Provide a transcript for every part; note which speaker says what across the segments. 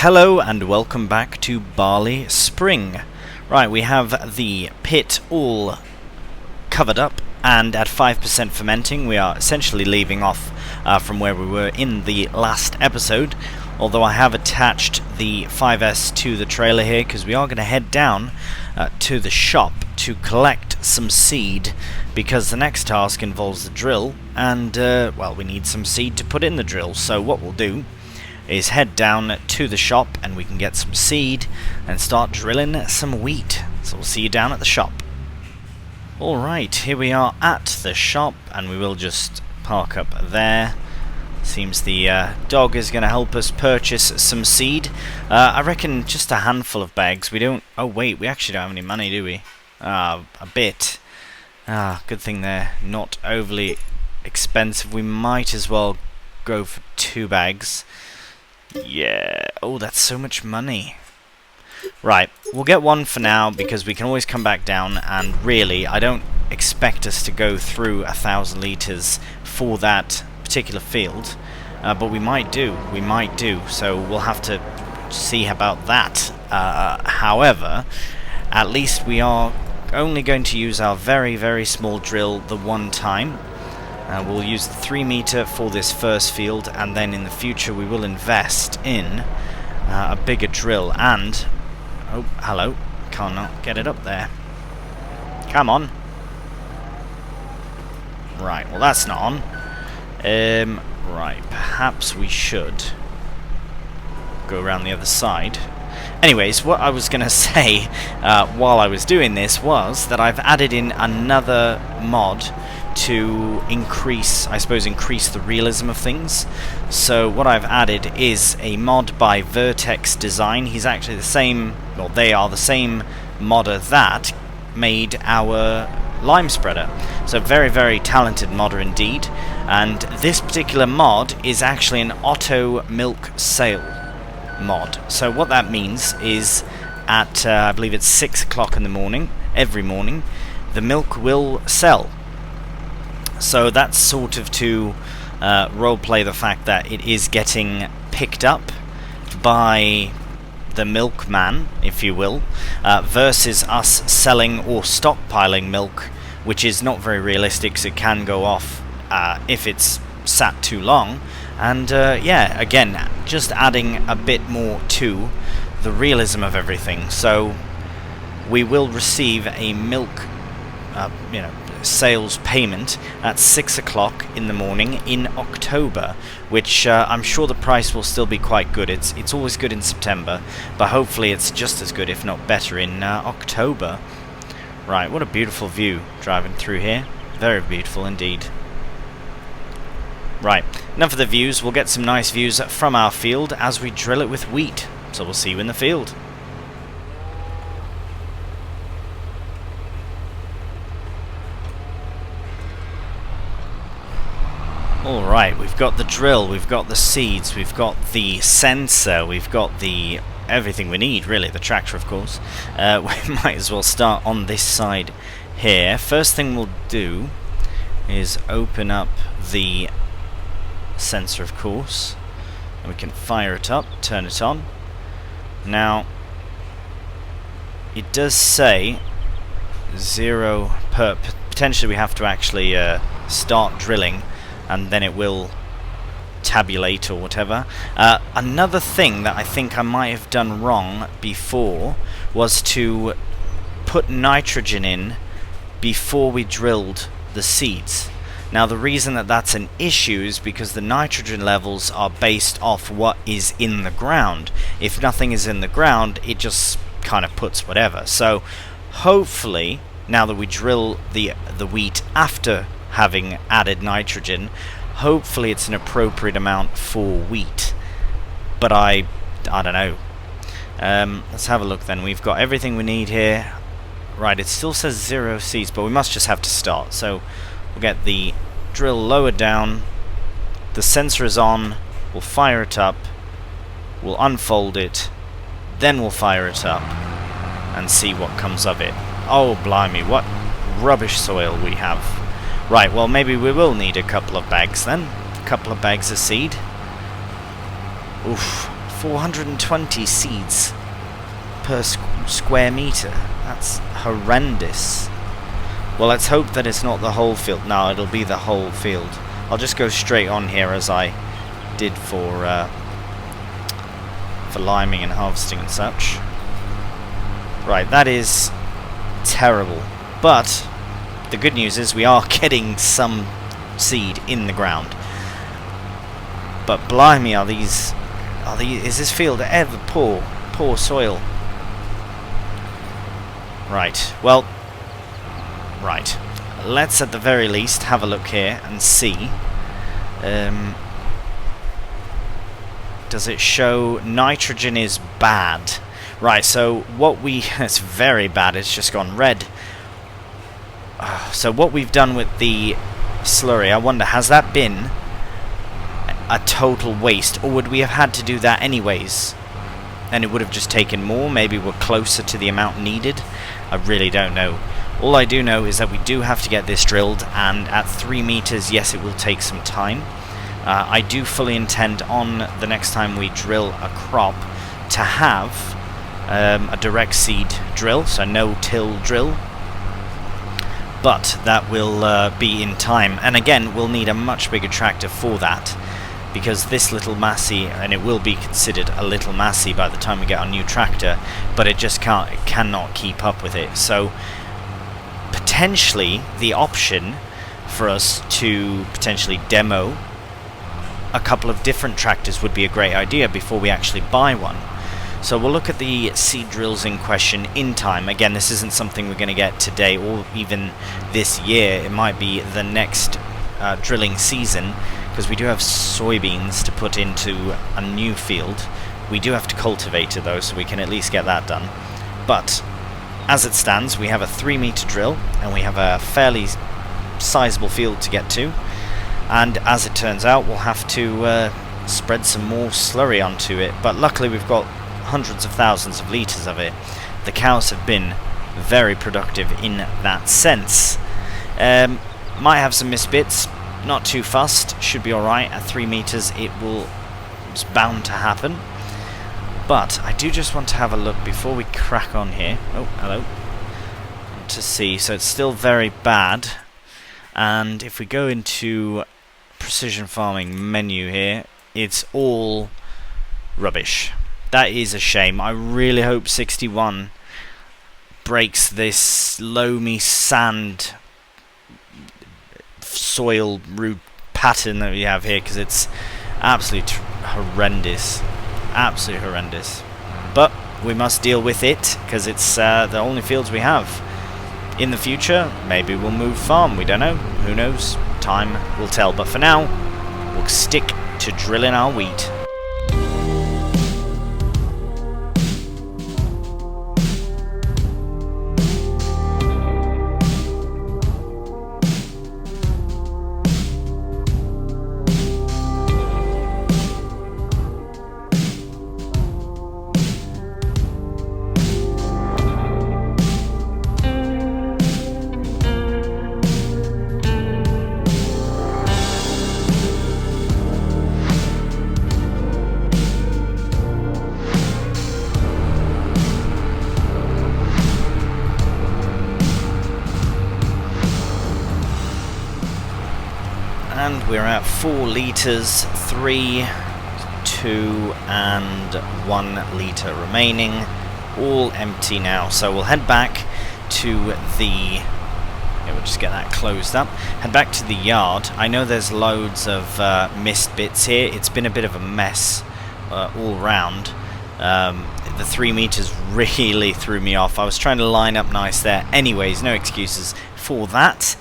Speaker 1: Hello and welcome back to Bally Spring. Right, we have the pit all covered up and at 5% fermenting. We are essentially leaving off from where we were in the last episode, although I have attached the 5S to the trailer here because we are going to head down to the shop to collect some seed, because the next task involves the drill and well, we need some seed to put in the drill. So what we'll do is head down to the shop and we can get some seed and start drilling some wheat. So we'll see you down at the shop. Alright, here we are at the shop and we will just park up there. Seems the dog is going to help us purchase some seed. I reckon just a handful of bags. We don't... Oh wait, we actually don't have any money, do we? A bit. Good thing they're not overly expensive. We might as well go for 2 bags. Yeah. Oh, that's so much money. Right, we'll get 1 for now because we can always come back down, and really I don't expect us to go through 1,000 litres for that particular field, but we might do, so we'll have to see about that. However, at least we are only going to use our very, very small drill the one time. We'll use the 3 meter for this first field, and then in the future we will invest in a bigger drill. And oh, hello, cannot get it up there. Come on. Right, well that's not on. Right, perhaps we should go around the other side. Anyways, what I was going to say while I was doing this was that I've added in another mod to increase the realism of things. So what I've added is a mod by Vertex Design. He's actually the same, well, they are the same modder that made our lime spreader. So very, very talented modder indeed. And this particular mod is actually an auto milk sale mod. So what that means is at I believe it's 6 o'clock in the morning, every morning, the milk will sell. So that's sort of to roleplay the fact that it is getting picked up by the milkman, if you will, versus us selling or stockpiling milk, which is not very realistic, so it can go off if it's sat too long. And yeah, again, just adding a bit more to the realism of everything. So we will receive a milk sales payment at 6 o'clock in the morning in October, which I'm sure the price will still be quite good. It's always good in September, but hopefully it's just as good, if not better, in October. Right, what a beautiful view driving through here. Very beautiful indeed. Right, enough of the views. We'll get some nice views from our field as we drill it with wheat. So we'll see you in the field. Alright, we've got the drill, we've got the seeds, we've got the sensor, we've got the everything we need, really, the tractor of course. We might as well start on this side here. First thing we'll do is open up the sensor, of course, and we can fire it up, turn it on. Now, it does say 0 per... Potentially we have to actually start drilling, and then it will tabulate or whatever. Another thing that I think I might have done wrong before was to put nitrogen in before we drilled the seeds. Now the reason that that's an issue is because the nitrogen levels are based off what is in the ground. If nothing is in the ground, it just kind of puts whatever. So hopefully, now that we drill the wheat after having added nitrogen, hopefully it's an appropriate amount for wheat. But I don't know. Let's have a look then. We've got everything we need here. Right, it still says 0 seeds, but we must just have to start. So we'll get the drill lowered down, the sensor is on, we'll fire it up, we'll unfold it, then we'll fire it up and see what comes of it. Oh blimey, what rubbish soil we have. Right, well maybe we will need a couple of bags then, a couple of bags of seed. Oof, 420 seeds per square meter. That's horrendous. Well, let's hope that it's not the whole field. No, it'll be the whole field. I'll just go straight on here as I did for liming and harvesting and such. Right, that is terrible. But the good news is we are getting some seed in the ground. But blimey, is this field ever poor soil? Right, well, right. Let's at the very least have a look here and see. Does it show nitrogen is bad? Right, so it's very bad, it's just gone red. So what we've done with the slurry, I wonder, has that been a total waste, or would we have had to do that anyways? And it would have just taken more, maybe we're closer to the amount needed? I really don't know. All I do know is that we do have to get this drilled, and at 3 meters, yes, it will take some time. I do fully intend on the next time we drill a crop to have a direct seed drill, so no till drill. But that will be in time, and again, we'll need a much bigger tractor for that, because this little Massey, and it will be considered a little Massey by the time we get our new tractor, but it just cannot keep up with it. So potentially the option for us to potentially demo a couple of different tractors would be a great idea before we actually buy one. So we'll look at the seed drills in question in time. Again, this isn't something we're going to get today or even this year. It might be the next drilling season, because we do have soybeans to put into a new field. We do have to cultivate it though, so we can at least get that done. But as it stands, we have a 3 meter drill, and we have a fairly sizable field to get to. And as it turns out, we'll have to spread some more slurry onto it. But luckily we've got hundreds of thousands of litres of it. The cows have been very productive in that sense. Might have some missed bits, not too fussed, should be alright. At 3 meters it's bound to happen. But I do just want to have a look before we crack on here. Oh, hello. To see, so it's still very bad. And if we go into precision farming menu here, it's all rubbish. That is a shame. I really hope 61 breaks this loamy sand soil root pattern that we have here, because it's absolutely horrendous. Absolutely horrendous. But we must deal with it, because it's the only fields we have. In the future, maybe we'll move farm, we don't know. Who knows? Time will tell. But for now, we'll stick to drilling our wheat. And we're at 4 litres, 3, 2 and 1 litre remaining, all empty now. So we'll head back to the, we'll just get that closed up, head back to the yard. I know there's loads of missed bits here. It's been a bit of a mess all round. The 3 meters really threw me off. I was trying to line up nice there. Anyways, no excuses for that.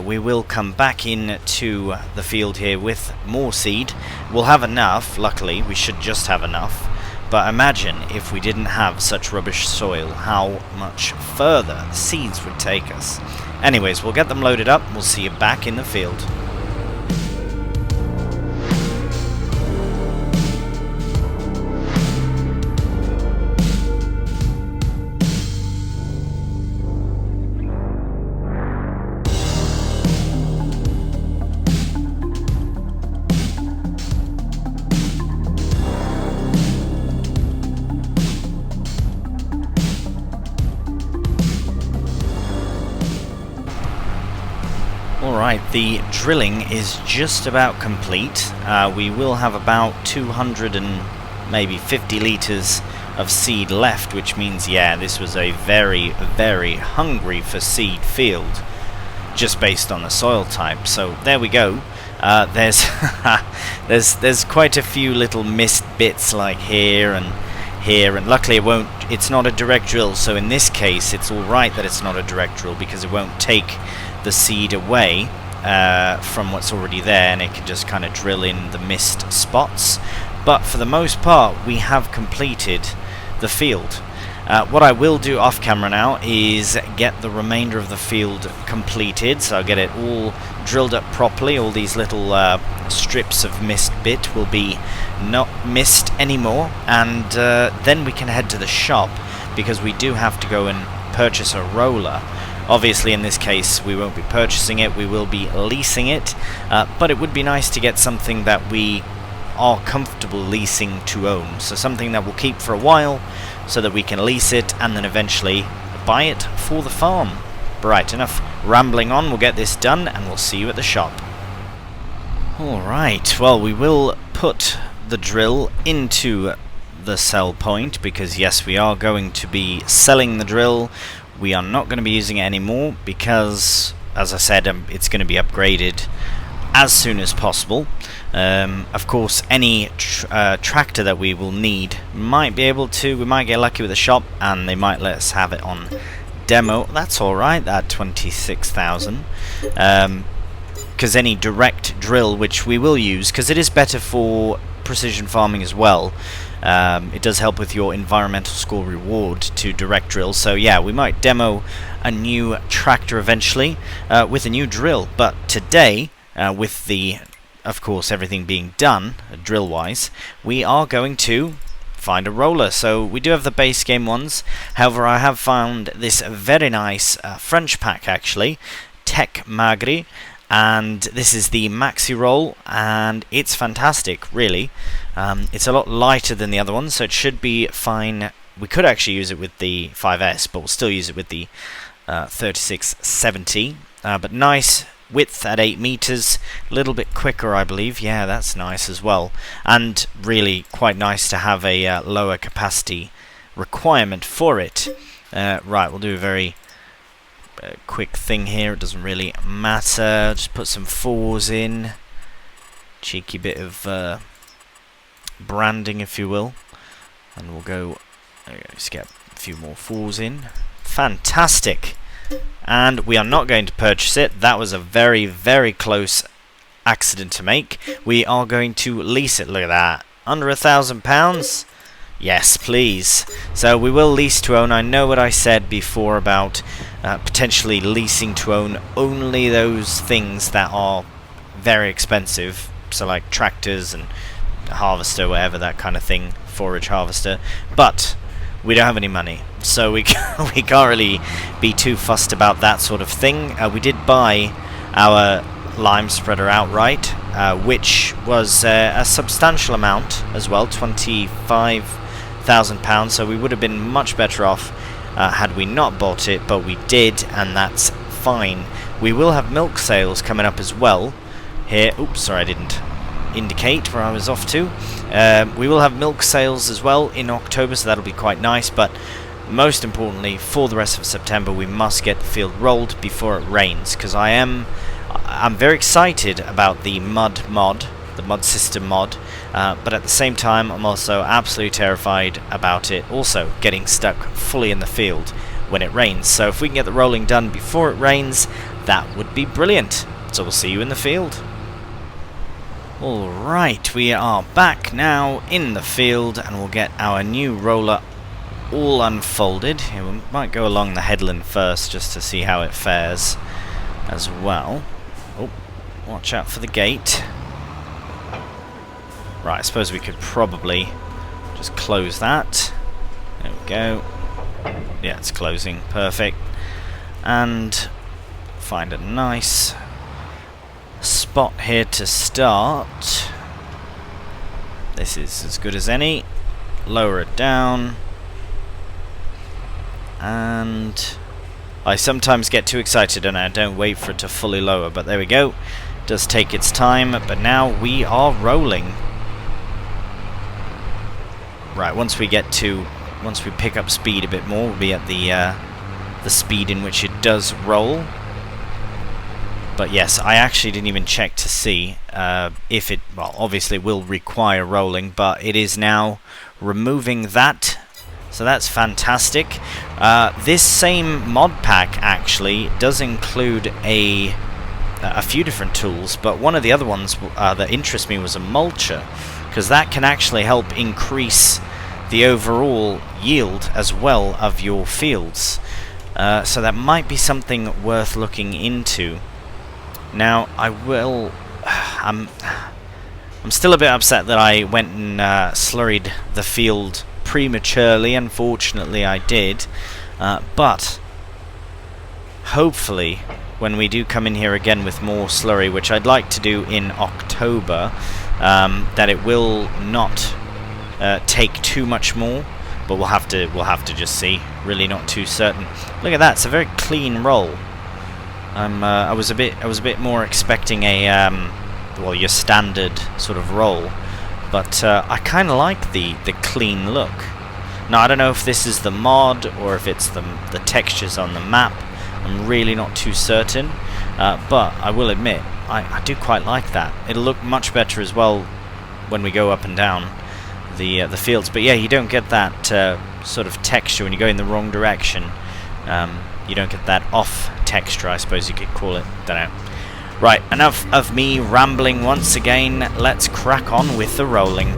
Speaker 1: We will come back in to the field here with more seed. We'll have enough, luckily. We should just have enough. But imagine if we didn't have such rubbish soil, how much further the seeds would take us. Anyways, we'll get them loaded up. We'll see you back in the field. Alright, the drilling is just about complete. We will have about 200 and maybe 50 litres of seed left, which means, yeah, this was a very, very hungry for seed field, just based on the soil type. So there we go. There's there's quite a few little missed bits like here, and luckily it's not a direct drill, so in this case it's alright that it's not a direct drill, because it won't take the seed away from what's already there, and it can just kind of drill in the missed spots. But for the most part, we have completed the field. What I will do off camera now is get the remainder of the field completed, so I'll get it all drilled up properly. All these little strips of missed bit will be not missed anymore, and then we can head to the shop, because we do have to go and purchase a roller. Obviously in this case we won't be purchasing it, we will be leasing it, but it would be nice to get something that we are comfortable leasing to own, so something that we'll keep for a while so that we can lease it and then eventually buy it for the farm. Right, enough rambling on, we'll get this done and we'll see you at the shop. Alright, well, we will put the drill into the sell point, because yes, we are going to be selling the drill. We are not going to be using it anymore because, as I said, it's going to be upgraded as soon as possible. Of course, any tractor that we will need we might get lucky with the shop and they might let us have it on demo. That's alright, that 26,000. Because any direct drill, which we will use, because it is better for precision farming as well. It does help with your environmental score reward to direct drill, so yeah, we might demo a new tractor eventually with a new drill. But today, with the, of course, everything being done drill wise, we are going to find a roller. So we do have the base game ones, however I have found this very nice French pack actually, Tech Magri, and this is the maxi roll, and it's fantastic really. It's a lot lighter than the other one, so it should be fine. We could actually use it with the 5S, but we'll still use it with the 3670. But nice width at 8 meters, a little bit quicker I believe. Yeah, that's nice as well, and really quite nice to have a lower capacity requirement for it. Right, we'll do a very quick thing here, it doesn't really matter, just put some 4s in, cheeky bit of branding if you will, and we'll go, just get a few more 4s in. Fantastic! And we are not going to purchase it, that was a very, very close accident to make. We are going to lease it. Look at that, under £1,000. Yes, please. So we will lease to own. I know what I said before about potentially leasing to own only those things that are very expensive, so like tractors and harvester, whatever, that kind of thing, forage harvester, but we don't have any money, so we can't really be too fussed about that sort of thing. We did buy our lime spreader outright, which was a substantial amount as well, £25,000, so we would have been much better off had we not bought it, but we did, and that's fine. We will have milk sales coming up as well here. Oops, sorry, I didn't indicate where I was off to. We will have milk sales as well in October, so that'll be quite nice, but most importantly for the rest of September we must get the field rolled before it rains, because I'm very excited about the mud mod, the mud system mod, but at the same time I'm also absolutely terrified about it also getting stuck fully in the field when it rains. So if we can get the rolling done before it rains, that would be brilliant. So we'll see you in the field. Alright, we are back now in the field, and we'll get our new roller all unfolded. Here, we might go along the headland first just to see how it fares as well. Oh, watch out for the gate. Right, I suppose we could probably just close that. There we go. Yeah, it's closing. Perfect. And find a nice spot here to start. This is as good as any. Lower it down. And I sometimes get too excited and I don't wait for it to fully lower, but there we go. It does take its time, but now we are rolling. Right, once we pick up speed a bit more, we'll be at the speed in which it does roll. But yes, I actually didn't even check to see if it, well, obviously it will require rolling, but it is now removing that, so that's fantastic. This same mod pack actually does include a few different tools, but one of the other ones that interests me was a mulcher, because that can actually help increase the overall yield as well of your fields. So that might be something worth looking into. Now, I'm still a bit upset that I went and slurried the field prematurely. Unfortunately, I did. But hopefully, when we do come in here again with more slurry, which I'd like to do in October, that it will not take too much more. But we'll have to just see. Really, not too certain. Look at that! It's a very clean roll. I was a bit more expecting a well, your standard sort of roll, but I kind of like the clean look. Now I don't know if this is the mod or if it's the textures on the map. I'm really not too certain, but I will admit I do quite like that. It'll look much better as well when we go up and down the fields. But yeah, you don't get that sort of texture when you go in the wrong direction. You don't get that off texture, I suppose you could call it. Don't know. Right, enough of me rambling once again. Let's crack on with the rolling.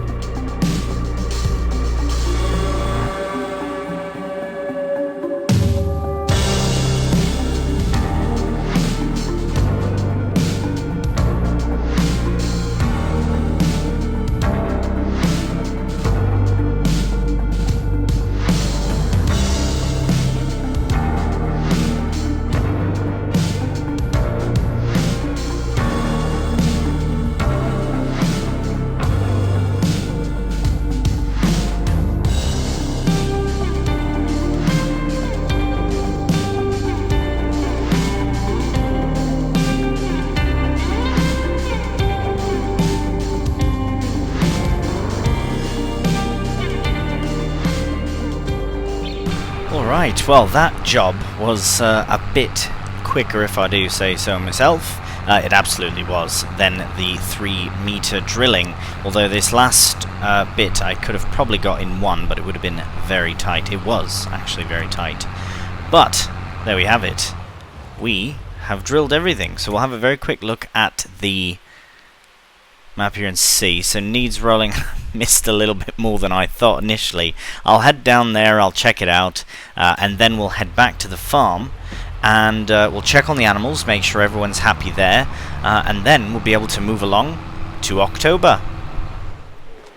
Speaker 1: Right, well that job was a bit quicker, if I do say so myself. It absolutely was, than the 3-meter drilling, although this last bit I could have probably got in one, but it would have been very tight. It was actually very tight. But there we have it. We have drilled everything, so we'll have a very quick look at the map here and see. So needs rolling. Missed a little bit more than I thought initially. I'll head down there, I'll check it out, and then we'll head back to the farm and we'll check on the animals, make sure everyone's happy there, and then we'll be able to move along to October.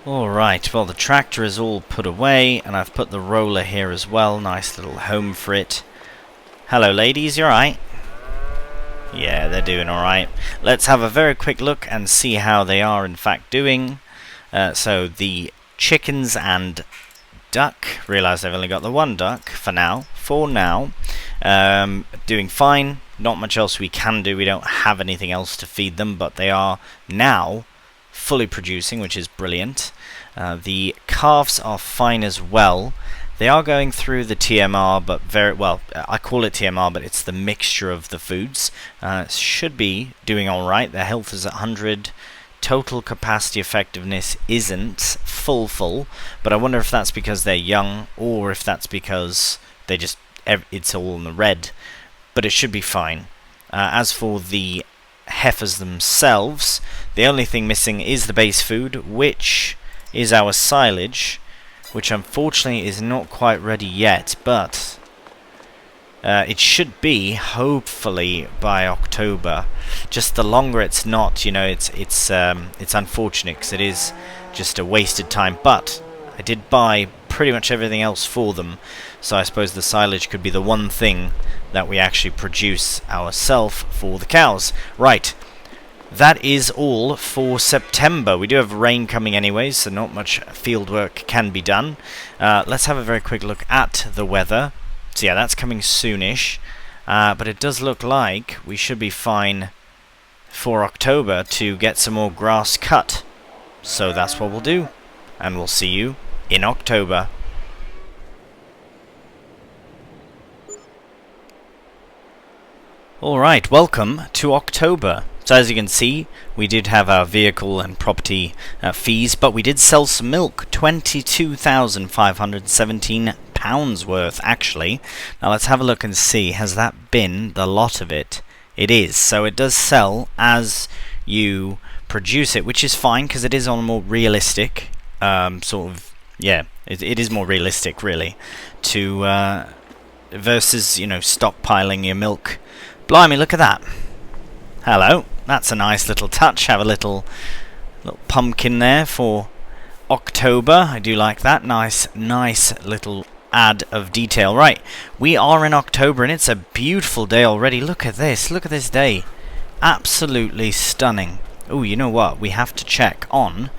Speaker 1: Alright, well the tractor is all put away and I've put the roller here as well. Nice little home for it. Hello ladies, you alright? Yeah, they're doing alright. Let's have a very quick look and see how they are in fact doing. So the chickens and duck, realise I've only got the one duck for now, doing fine. Not much else we can do, we don't have anything else to feed them, but they are now fully producing, which is brilliant. The calves are fine as well. They are going through the TMR, but very well, I call it TMR, but it's the mixture of the foods. Should be doing alright, their health is at 100. Total capacity effectiveness isn't full, but I wonder if that's because they're young or if that's because they just it's all in the red, but it should be fine. As for the heifers themselves, the only thing missing is the base food, which is our silage, which unfortunately is not quite ready yet, but it should be hopefully by October. Just the longer it's not, you know, it's unfortunate because it is just a wasted time. But I did buy pretty much everything else for them, so I suppose the silage could be the one thing that we actually produce ourselves for the cows. Right, that is all for September. We do have rain coming anyways, so not much field work can be done. Let's have a very quick look at the weather. So yeah, that's coming soonish. but it does look like we should be fine for October to get some more grass cut. So that's what we'll do, and we'll see you in October. Alright, welcome to October. So as you can see, we did have our vehicle and property fees, but we did sell some milk, £22,517 worth actually. Now let's have a look and see, has that been the lot of it? It is, so it does sell as you produce it, which is fine because it is on a more realistic sort of, yeah, it is more realistic really to versus, you know, stockpiling your milk. Blimey, look at that. Hello, that's a nice little touch. Have a little pumpkin there for October. I do like that. Nice little add of detail. Right, we are in October and it's a beautiful day already. Look at this day. Absolutely stunning. Oh, you know what? We have to check on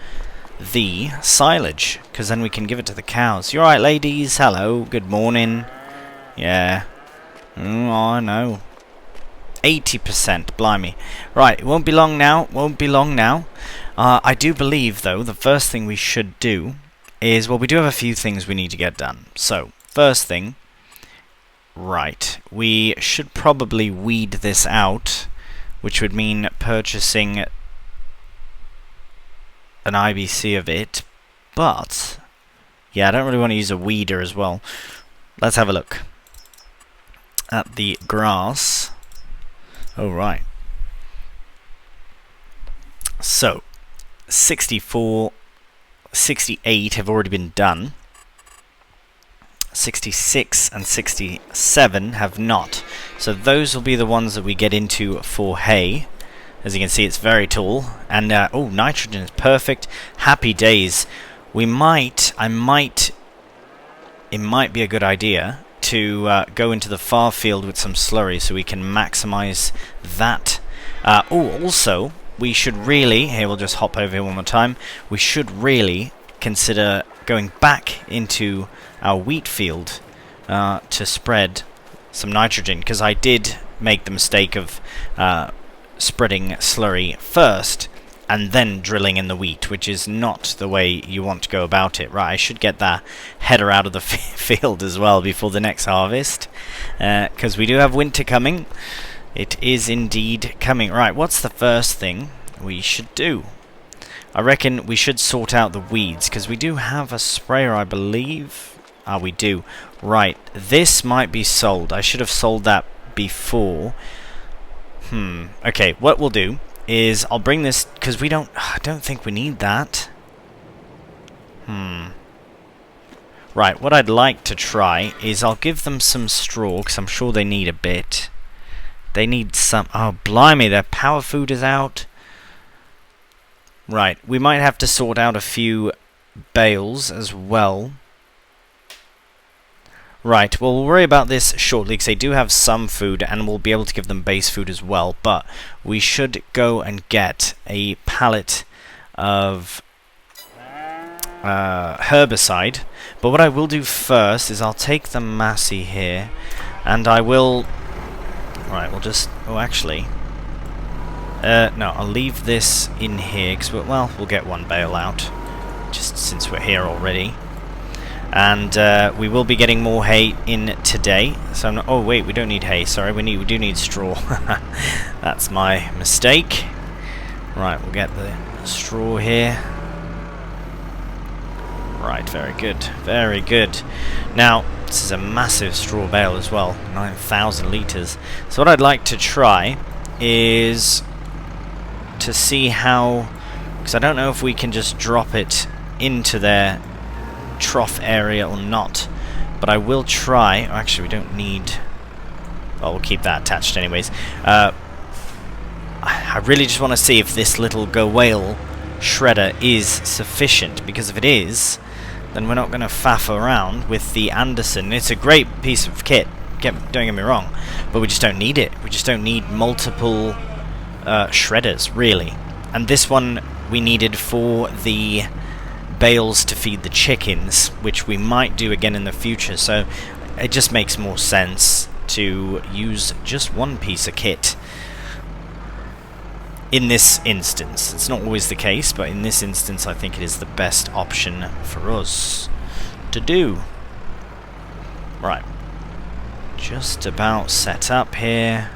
Speaker 1: the silage, because then we can give it to the cows. You alright, ladies? Hello, good morning. Yeah. Oh, no. 80%, blimey. Right, it won't be long now, I do believe, though, the first thing we should do is, well, we do have a few things we need to get done. So, first thing, right, we should probably weed this out, which would mean purchasing an IBC of it, but, yeah, I don't really want to use a weeder as well. Let's have a look at the grass. Oh, right. So, 64, 68 have already been done. 66 and 67 have not. So those will be the ones that we get into for hay. As you can see, it's very tall. And, oh, nitrogen is perfect. Happy days. It might be a good idea to go into the far field with some slurry so we can maximize that. Oh, also, we should really, here we'll just hop over here one more time, we should really consider going back into our wheat field to spread some nitrogen, because I did make the mistake of spreading slurry first and then drilling in the wheat, which is not the way you want to go about it. Right, I should get that header out of the field as well before the next harvest, because we do have winter coming. It is indeed coming. Right, what's the first thing we should do? I reckon we should sort out the weeds, because we do have a sprayer, I believe. Ah, we do. Right, this might be sold. I should have sold that before. Okay, what we'll do is I'll bring this, because I don't think we need that. Right, what I'd like to try is I'll give them some straw, because I'm sure they need a bit. They need some... Oh, blimey, their power food is out. Right, we might have to sort out a few bales as well. Right, well, we'll worry about this shortly, because they do have some food, and we'll be able to give them base food as well, but we should go and get a pallet of herbicide. But what I will do first is I'll take the Massey here, and I will... Right, we'll just... Oh, actually... no, I'll leave this in here, because, well, we'll get one bale out, just since we're here already. And we will be getting more hay in today. So oh wait, we don't need hay. Sorry, we do need straw. That's my mistake. Right, we'll get the straw here. Right, very good, very good. Now this is a massive straw bale as well, 9,000 litres. So what I'd like to try is to see how, because I don't know if we can just drop it into their trough area or not, but I will try. Actually, we don't need... Oh, we'll keep that attached anyways. I really just want to see if this little go whale shredder is sufficient, because if it is, then we're not going to faff around with the Anderson. It's a great piece of kit, don't get me wrong, but we just don't need it. We just don't need multiple shredders, really. And this one we needed for the bales to feed the chickens, which we might do again in the future, so it just makes more sense to use just one piece of kit. In this instance, it's not always the case, but in this instance I think it is the best option for us to do. Right, just about set up here.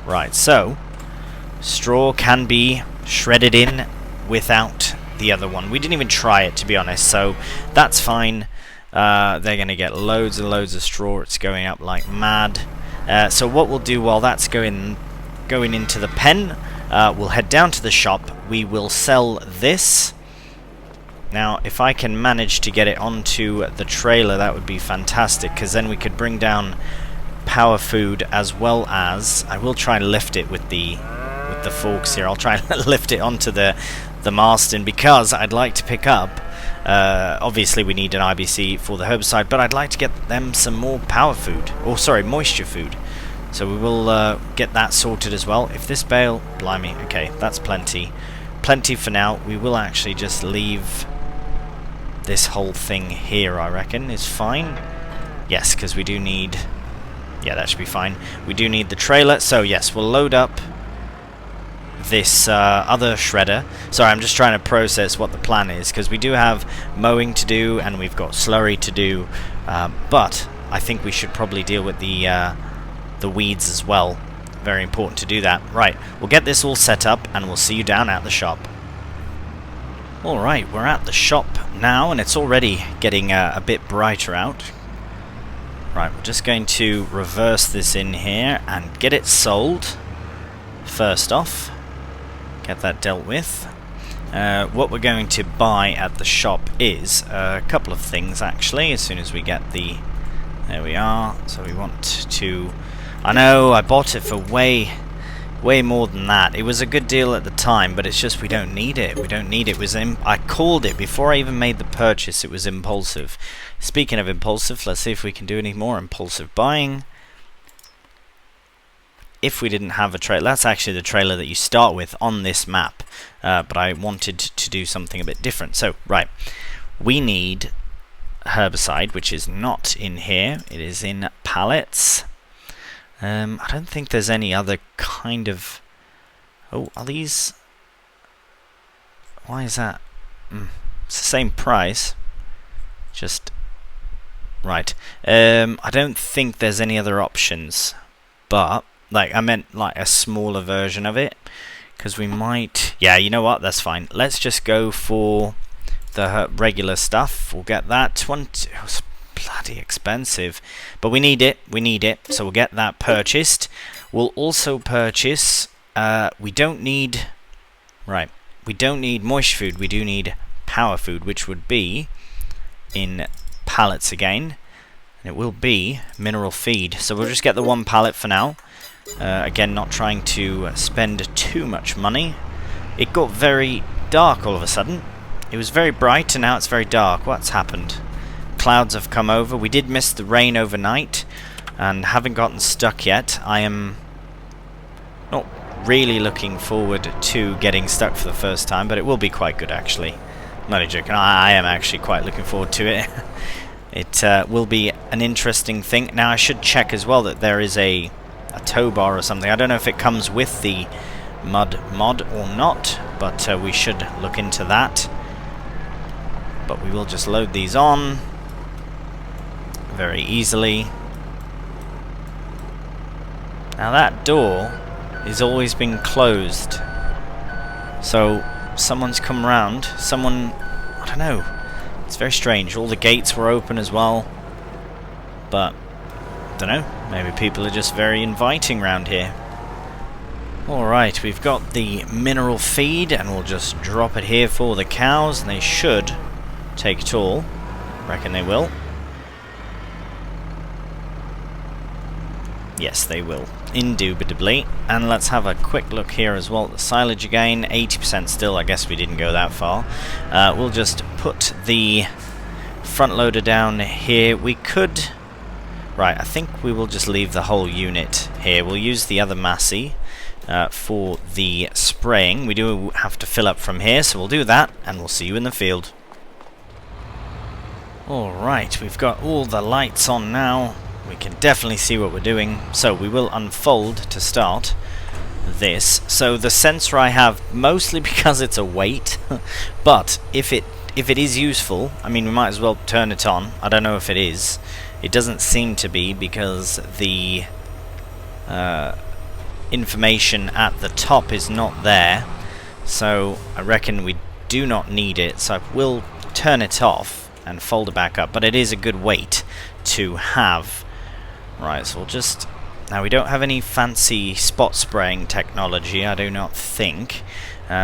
Speaker 1: Right, so straw can be shredded in without the other one. We didn't even try it, to be honest, so that's fine. They're going to get loads and loads of straw. It's going up like mad. So what we'll do while that's going into the pen, we'll head down to the shop. We will sell this. Now, if I can manage to get it onto the trailer, that would be fantastic, because then we could bring down power food, as well as I will try and lift it with the forks here. I'll try and lift it onto the Marston, because I'd like to pick up. Obviously, we need an IBC for the herbicide, but I'd like to get them some more power food, or sorry, moisture food. So we will get that sorted as well. If this bale, blimey, okay, that's plenty for now. We will actually just leave this whole thing here, I reckon, is fine. Yes, because we do need... yeah, that should be fine. We do need the trailer, so yes, we'll load up this other shredder. Sorry, I'm just trying to process what the plan is, because we do have mowing to do, and we've got slurry to do, but I think we should probably deal with the weeds as well. Very important to do that. Right, we'll get this all set up, and we'll see you down at the shop. Alright, we're at the shop now, and it's already getting a bit brighter out. Right, we're just going to reverse this in here and get it sold. First off, get that dealt with. What we're going to buy at the shop is a couple of things, actually, as soon as we get the... there we are. So we want to... I know, I bought it for way more than that. It was a good deal at the time, but it's just we don't need it. We don't need it. I called it before I even made the purchase. It was impulsive. Speaking of impulsive, let's see if we can do any more impulsive buying. If we didn't have a trailer, that's actually the trailer that you start with on this map, but I wanted to do something a bit different. So, right, we need herbicide, which is not in here. It is in pallets. I don't think there's any other kind of... oh, are these... why is that? It's the same price. Just... right. I don't think there's any other options. But, like, I meant like a smaller version of it. Because we might... yeah, you know what? That's fine. Let's just go for the regular stuff. We'll get that. 20... oh, it's bloody expensive, but we need it, so we'll get that purchased. We'll also purchase, we don't need moisture food, we do need power food, which would be in pallets again, and it will be mineral feed. So we'll just get the one pallet for now. Again, not trying to spend too much money. It got very dark all of a sudden. It was very bright and now it's very dark. What's happened? Clouds have come over. We did miss the rain overnight and haven't gotten stuck yet. I am not really looking forward to getting stuck for the first time, but it will be quite good, actually. I'm not joking. I am actually quite looking forward to it. It will be an interesting thing. Now, I should check as well that there is a tow bar or something. I don't know if it comes with the mud mod or not, but we should look into that. But we will just load these on very easily. Now that door has always been closed, so someone's come round. Someone, I don't know, it's very strange. All the gates were open as well, but I don't know, maybe people are just very inviting round here. Alright, we've got the mineral feed and we'll just drop it here for the cows, and they should take it all. Reckon they will. Yes, they will, indubitably. And let's have a quick look here as well at the silage again. 80% still, I guess we didn't go that far. We'll just put the front loader down here. We could... right, I think we will just leave the whole unit here. We'll use the other Massey for the spraying. We do have to fill up from here, so we'll do that, and we'll see you in the field. Alright, we've got all the lights on now. we can definitely see what we're doing. So we will unfold to start this. So the sensor I have, mostly because it's a weight, but if it is useful, I mean, we might as well turn it on. I don't know if it is. It doesn't seem to be, because the information at the top is not there. So I reckon we do not need it. So I will turn it off and fold it back up. But it is a good weight to have. Right, so we'll just... Now, we don't have any fancy spot spraying technology, I do not think.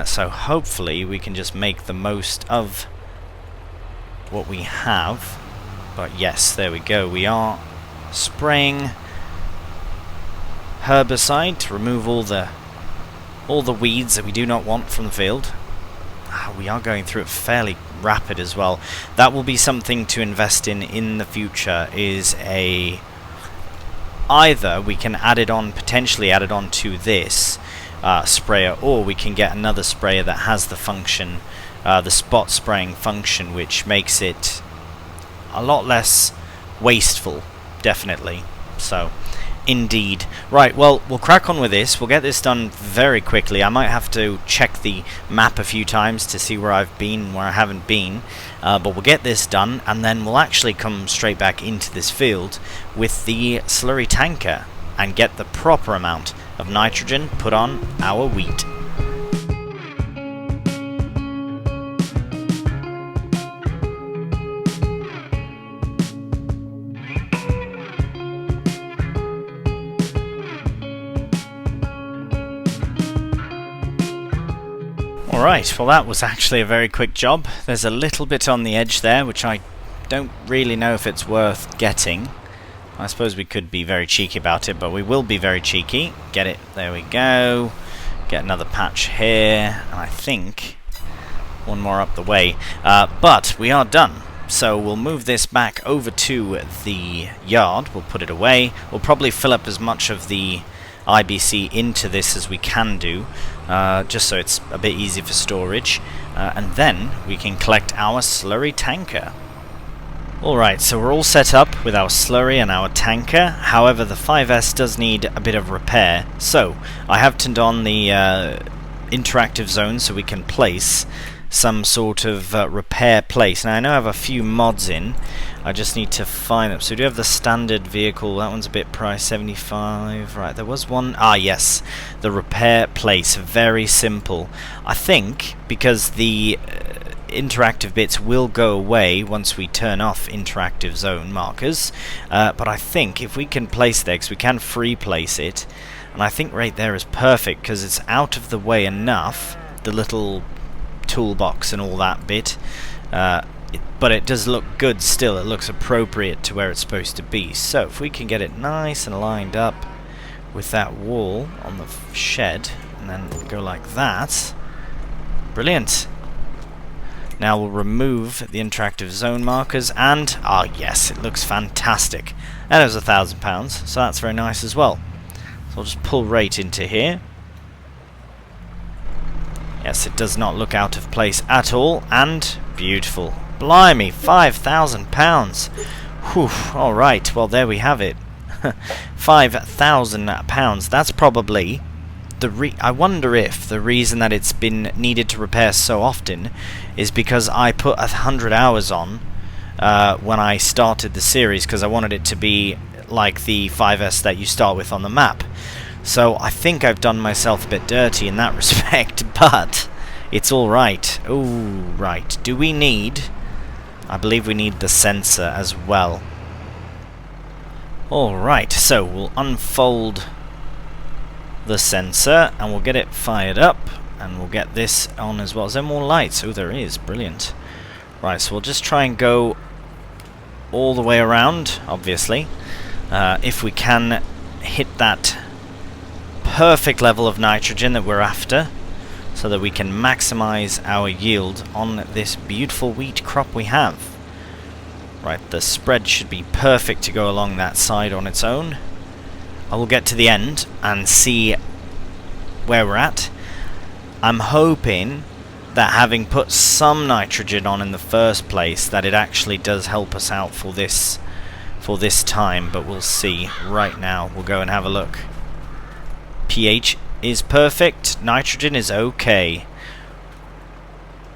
Speaker 1: So hopefully we can just make the most of what we have. But yes, there we go. We are spraying herbicide to remove all the weeds that we do not want from the field. We are going through it fairly rapid as well. That will be something to invest in the future, is either we can potentially add it on to this sprayer, or we can get another sprayer that has the function, the spot spraying function, which makes it a lot less wasteful, definitely. So, indeed. Right, well, we'll crack on with this. We'll get this done very quickly. I might have to check the map a few times to see where I've been, where I haven't been. But we'll get this done, and then we'll actually come straight back into this field with the slurry tanker and get the proper amount of nitrogen put on our wheat. Alright, well, that was actually a very quick job. There's a little bit on the edge there, which I don't really know if it's worth getting. I suppose we could be very cheeky about it, but we will be very cheeky. Get it, there we go. Get another patch here, and I think one more up the way. But we are done. So we'll move this back over to the yard. We'll put it away. We'll probably fill up as much of the IBC into this as we can do, just so it's a bit easy for storage, and then we can collect our slurry tanker. Alright, so we're all set up with our slurry and our tanker. However, the 5S does need a bit of repair, so I have turned on the interactive zone so we can place some sort of repair place. Now, I know I have a few mods in. I just need to find them. So we do have the standard vehicle. That one's a bit priced, 75. Right, there was one. Ah, yes. The repair place. Very simple. I think because the interactive bits will go away once we turn off interactive zone markers. But I think if we can place there, because we can free place it, and I think right there is perfect because it's out of the way enough, the little toolbox and all that bit, but it does look good still. It looks appropriate to where it's supposed to be. So if we can get it nice and lined up with that wall on the shed, and then go like that, brilliant. Now we'll remove the interactive zone markers, and yes, it looks fantastic. And it was £1,000, so that's very nice as well. So I'll just pull right into here. Yes, it does not look out of place at all, and beautiful. Blimey, £5,000. Whew, alright, well there we have it. £5,000. That's probably I wonder if the reason that it's been needed to repair so often is because I put 100 hours on when I started the series, because I wanted it to be like the 5S that you start with on the map. So I think I've done myself a bit dirty in that respect, but it's alright. Oh, right. Do we need... I believe we need the sensor as well. Alright, so we'll unfold the sensor and we'll get it fired up, and we'll get this on as well. Is there more lights? Oh, there is. Brilliant. Right, so we'll just try and go all the way around, obviously. If we can hit that perfect level of nitrogen that we're after, so that we can maximize our yield on this beautiful wheat crop we have. Right, the spread should be perfect to go along that side on its own. I will get to the end and see where we're at. I'm hoping that having put some nitrogen on in the first place, that it actually does help us out for this for this time, but we'll see. Right now, we'll go and have a look. pH is perfect. Nitrogen is okay.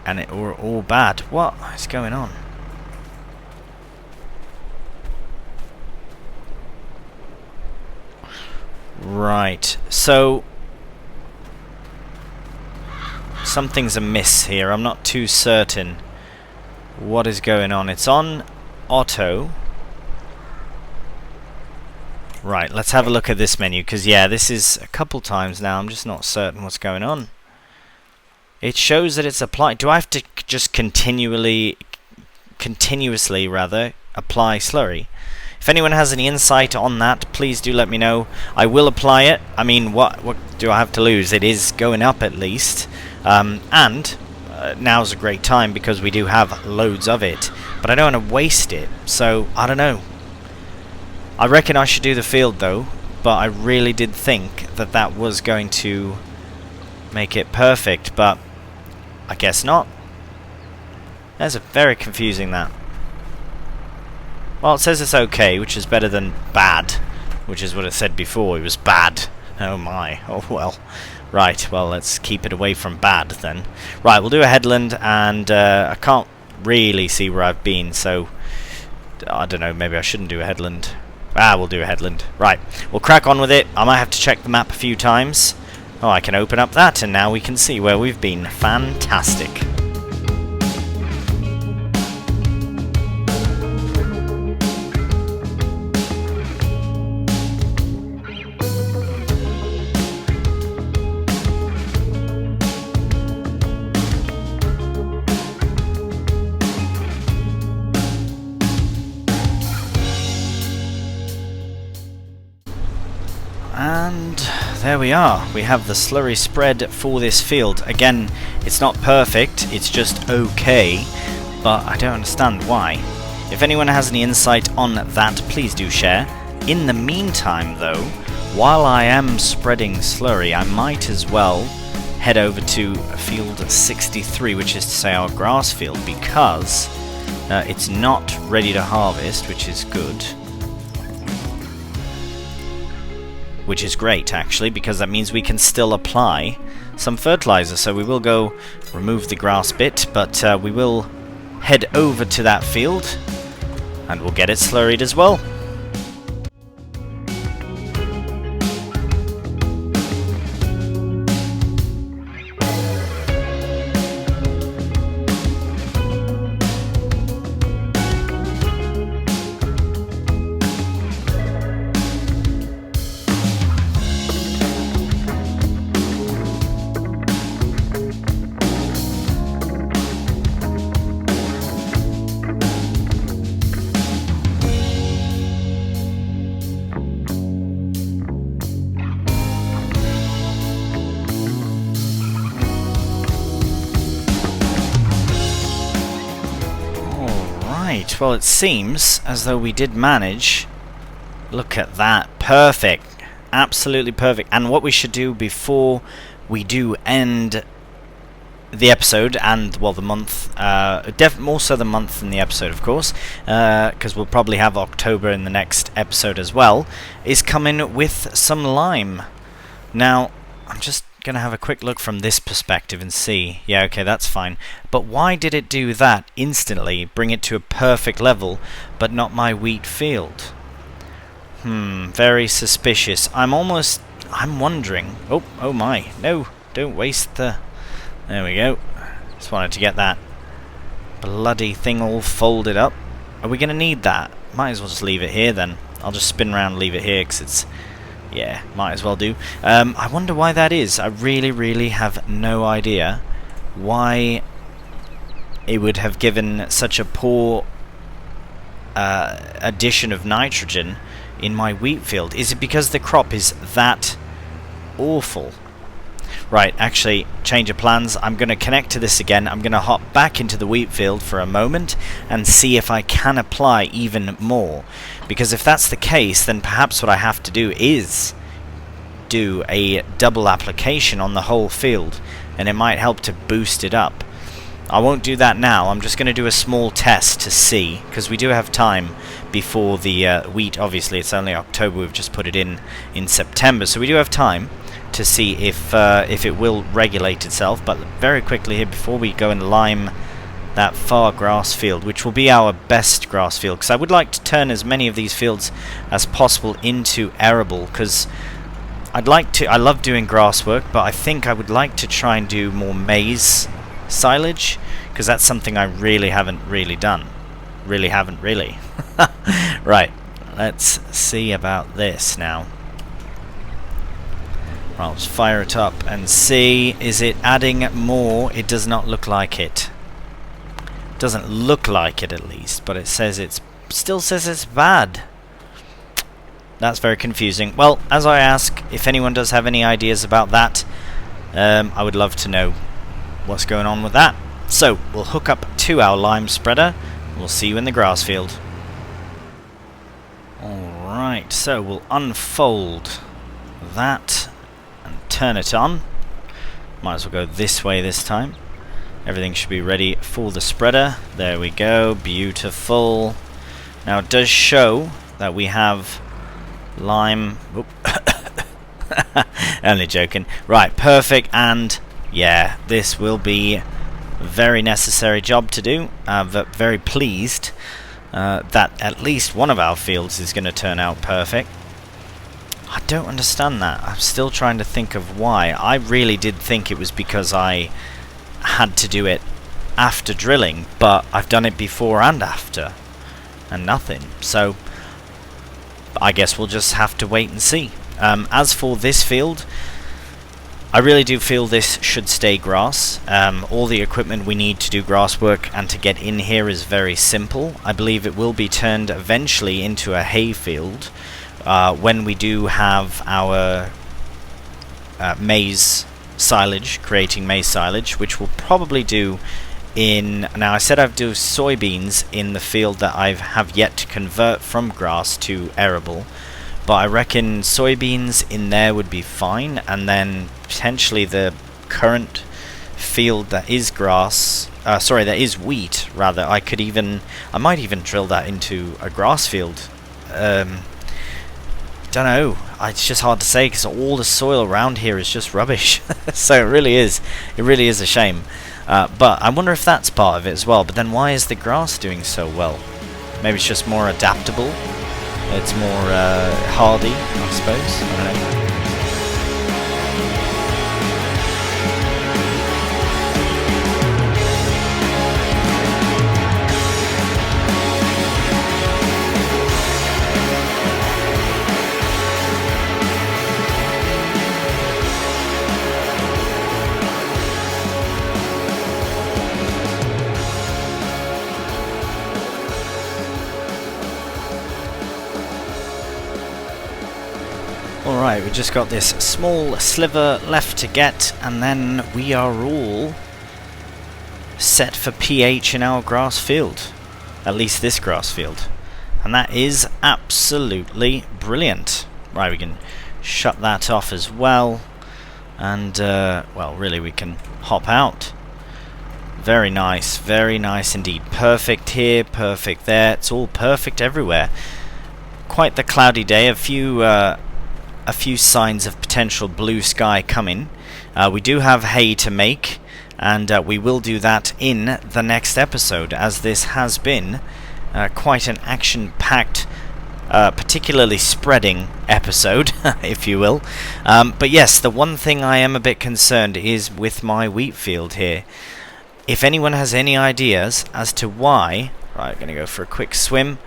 Speaker 1: And it all bad. What is going on? Right, so something's amiss here. I'm not too certain what is going on. It's on auto. Right, let's have a look at this menu, because yeah, this is a couple times now. I'm just not certain what's going on. It shows that it's applied. Do I have to just continuously rather apply slurry? If anyone has any insight on that, please do let me know. I will apply it. I mean, what do I have to lose? It is going up at least. Now's a great time because we do have loads of it. But I don't want to waste it, so I don't know. I reckon I should do the field though, but I really did think that that was going to make it perfect, but I guess not. That's very confusing, that. Well, it says it's okay, which is better than bad, which is what it said before. It was bad. Oh my. Oh well. Right, well, let's keep it away from bad then. Right, we'll do a headland, and I can't really see where I've been, so I don't know, maybe I shouldn't do a headland. We'll do a headland. Right, we'll crack on with it. I might have to check the map a few times. Oh, I can open up that, and now we can see where we've been. Fantastic. And there we are. We have the slurry spread for this field. Again, it's not perfect, it's just okay, but I don't understand why. If anyone has any insight on that, please do share. In the meantime though, while I am spreading slurry, I might as well head over to field 63, which is to say our grass field, because it's not ready to harvest, which is good. Which is great, actually, because that means we can still apply some fertilizer. So we will go remove the grass bit, but we will head over to that field, and we'll get it slurried as well. Well, it seems as though we did manage. Look at that. Perfect. Absolutely perfect. And what we should do before we do end the episode, and, well, the month, more so the month than the episode, of course, because we'll probably have October in the next episode as well, is come in with some lime. Now, I'm just gonna have a quick look from this perspective and see. Yeah, okay, that's fine. But why did it do that instantly, bring it to a perfect level, but not my wheat field? Very suspicious. I'm wondering. Oh my. No, don't waste the... There we go. Just wanted to get that bloody thing all folded up. Are we gonna need that? Might as well just leave it here then. I'll just spin around and leave it here, because it's... Yeah, might as well do. I wonder why that is. I really have no idea why it would have given such a poor addition of nitrogen in my wheat field. Is it because the crop is that awful? Right, actually, change of plans. I'm going to connect to this again. I'm going to hop back into the wheat field for a moment and see if I can apply even more. Because if that's the case, then perhaps what I have to do is do a double application on the whole field, and it might help to boost it up. I won't do that now. I'm just going to do a small test to see, because we do have time before the wheat. Obviously, it's only October. We've just put it in September, so we do have time to see if it will regulate itself. But very quickly here, before we go and lime that far grass field, which will be our best grass field, because I would like to turn as many of these fields as possible into arable, because I love doing grass work, but I think I would like to try and do more maize silage, because that's something I really haven't done. Right, let's see about this now. I'll just fire it up and see, is it adding more? It does not look like it. Doesn't look like it, at least, but it says still says it's bad. That's very confusing. Well, as I ask, if anyone does have any ideas about that, I would love to know what's going on with that. So we'll hook up to our lime spreader. We'll see you in the grass field. Alright, so we'll unfold that and turn it on. Might as well go this way this time. Everything should be ready for the spreader. There we go, beautiful. Now it does show that we have lime. Only joking. Right, perfect, and yeah, this will be a very necessary job to do. Very pleased that at least one of our fields is going to turn out perfect. I don't understand that. I'm still trying to think of why. I really did think it was because I had to do it after drilling, but I've done it before and after, and nothing. So I guess we'll just have to wait and see. As for this field, I really do feel this should stay grass. All the equipment we need to do grass work and to get in here is very simple. I believe it will be turned eventually into a hay field when we do have our maize silage, creating maize silage, which we'll probably do in... Now I said I'd do soybeans in the field that I have yet to convert from grass to arable, but I reckon soybeans in there would be fine, and then potentially the current field that is grass, that is wheat rather, I might even drill that into a grass field. Don't know, it's just hard to say because all the soil around here is just rubbish. So it really is a shame. But I wonder if that's part of it as well. But then why is the grass doing so well? Maybe it's just more adaptable. It's more hardy, I suppose. I don't know. Alright, we just got this small sliver left to get, and then we are all set for pH in our grass field. At least this grass field. And that is absolutely brilliant. Right, we can shut that off as well. And, well, really we can hop out. Very nice indeed. Perfect here, perfect there. It's all perfect everywhere. Quite the cloudy day. A few signs of potential blue sky coming. We do have hay to make, and we will do that in the next episode, as this has been quite an action-packed, particularly spreading episode, if you will. But yes, the one thing I am a bit concerned is with my wheat field here. If anyone has any ideas as to why... Right, I'm going to go for a quick swim.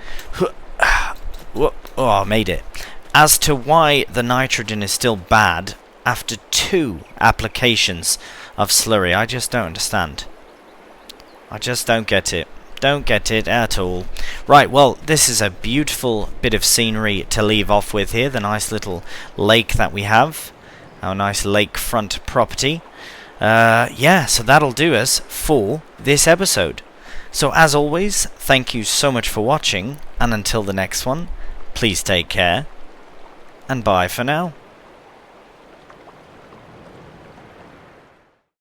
Speaker 1: Oh, I made it. As to why the nitrogen is still bad after 2 applications of slurry, I just don't understand. I just don't get it. Don't get it at all. Right, well, this is a beautiful bit of scenery to leave off with here. The nice little lake that we have. Our nice lakefront property. Yeah, so that'll do us for this episode. So as always, thank you so much for watching, and until the next one, please take care. And bye for now.